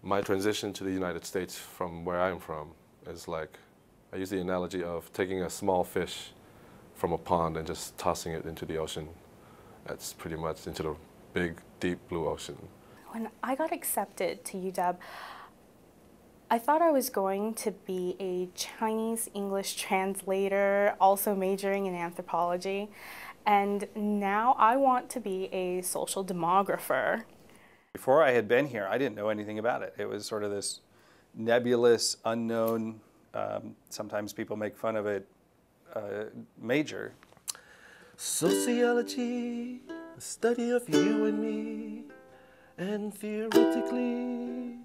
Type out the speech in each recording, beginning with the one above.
My transition to the United States from where I'm from is like, I use the analogy of taking a small fish from a pond and just tossing it into the ocean. That's pretty much into the big, deep blue ocean. When I got accepted to UW, I thought I was going to be a Chinese English translator, also majoring in anthropology. And now I want to be a social demographer. Before I had been here, I didn't know anything about it. It was sort of this nebulous, unknown, sometimes people make fun of it, major. Sociology, the study of you and me, and theoretically,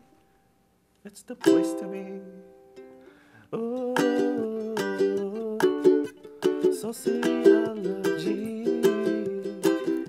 it's the place to be. Oh, sociology.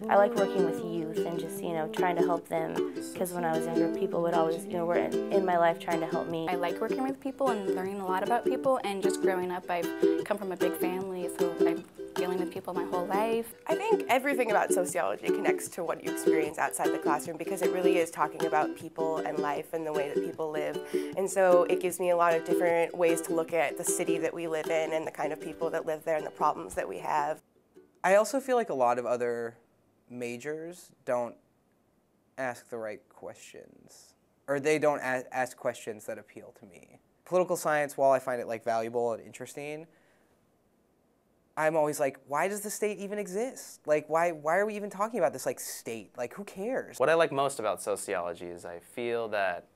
I like working with youth and just, trying to help them, because when I was younger, people would always, were in my life trying to help me. I like working with people and learning a lot about people, and just growing up, I've come from a big family, so I'm dealing with people my whole life. I think everything about sociology connects to what you experience outside the classroom, because it really is talking about people and life and the way that people live. And so it gives me a lot of different ways to look at the city that we live in and the kind of people that live there and the problems that we have. I also feel like a lot of other majors don't ask the right questions, or they don't ask questions that appeal to me. Political science, while I find it valuable and interesting, I'm always like, why does the state even exist? Why are we even talking about this state? Who cares? What I like most about sociology is I feel that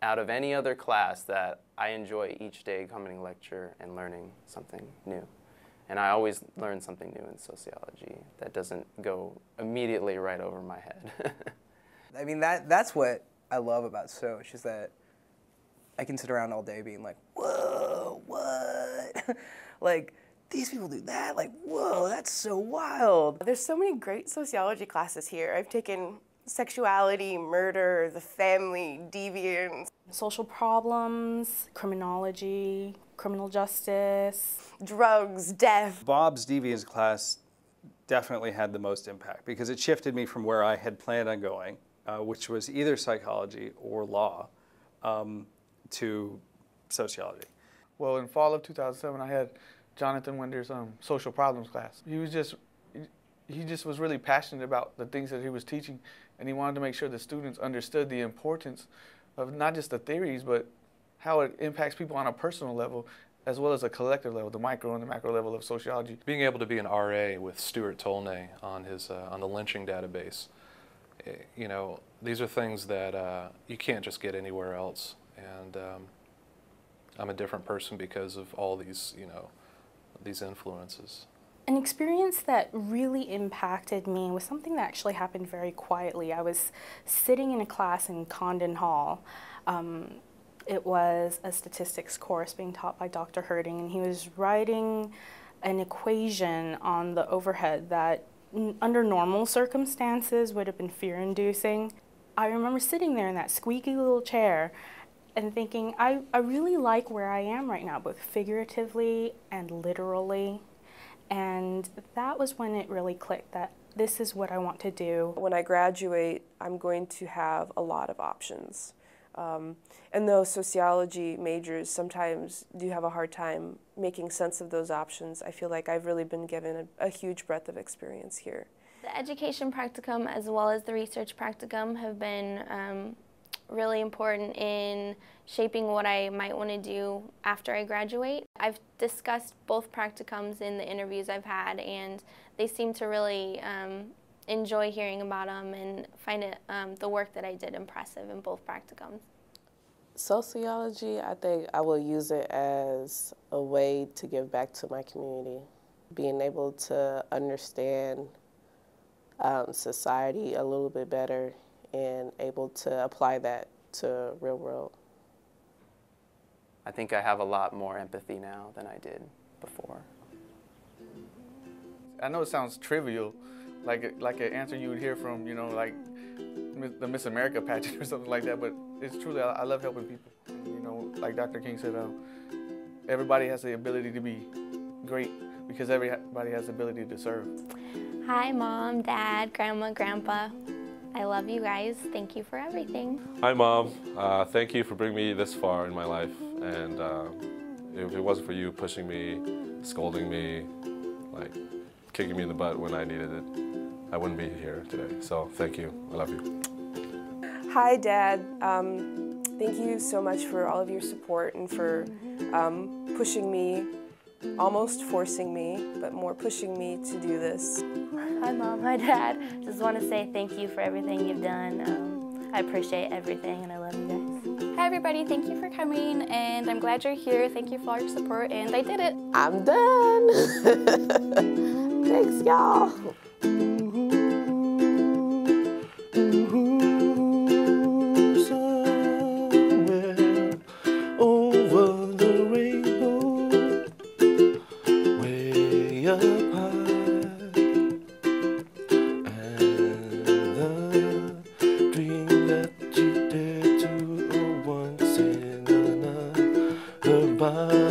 out of any other class that I enjoy each day coming to lecture and learning something new. And I always learn something new in sociology that doesn't go immediately right over my head. I mean, that's what I love about Soc, is that I can sit around all day being like, whoa, what? These people do that? Whoa, that's so wild. There's so many great sociology classes here. I've taken sexuality, murder, the family, deviance. Social problems, criminology, criminal justice. Drugs, death. Bob's deviance class definitely had the most impact, because it shifted me from where I had planned on going, which was either psychology or law, to sociology. Well, in fall of 2007, I had Jonathan Winder's social problems class. He just was really passionate about the things that he was teaching, and he wanted to make sure the students understood the importance of not just the theories, but how it impacts people on a personal level, as well as a collective level, the micro and the macro level of sociology. Being able to be an RA with Stuart Tolnay on his on the lynching database, these are things that you can't just get anywhere else, and I'm a different person because of all these, these influences. An experience that really impacted me was something that actually happened very quietly. I was sitting in a class in Condon Hall. It was a statistics course being taught by Dr. Herding, and he was writing an equation on the overhead that under normal circumstances would have been fear-inducing. I remember sitting there in that squeaky little chair and thinking, I really like where I am right now, both figuratively and literally. And that was when it really clicked that this is what I want to do. When I graduate, I'm going to have a lot of options. And those sociology majors sometimes do have a hard time making sense of those options. I feel like I've really been given a huge breadth of experience here. The education practicum as well as the research practicum have been really important in shaping what I might want to do after I graduate. I've discussed both practicums in the interviews I've had, and they seem to really enjoy hearing about them and find it, the work that I did impressive in both practicums. Sociology, I think I will use it as a way to give back to my community. Being able to understand society a little bit better and able to apply that to real world. I think I have a lot more empathy now than I did before. I know it sounds trivial, like an answer you would hear from, the Miss America pageant or something like that, but it's truly, I love helping people. Like Dr. King said, everybody has the ability to be great because everybody has the ability to serve. Hi, Mom, Dad, Grandma, Grandpa. I love you guys. Thank you for everything. Hi, Mom. Thank you for bringing me this far in my life. And if it wasn't for you pushing me, scolding me, like kicking me in the butt when I needed it, I wouldn't be here today. So thank you. I love you. Hi, Dad. Thank you so much for all of your support and for pushing me, almost forcing me, but more pushing me to do this. Hi, Mom. Hi, Dad. Just want to say thank you for everything you've done. I appreciate everything, and I love you guys. Hi everybody, thank you for coming, and I'm glad you're here. Thank you for all your support, and I did it. I'm done. Thanks, y'all. Bye.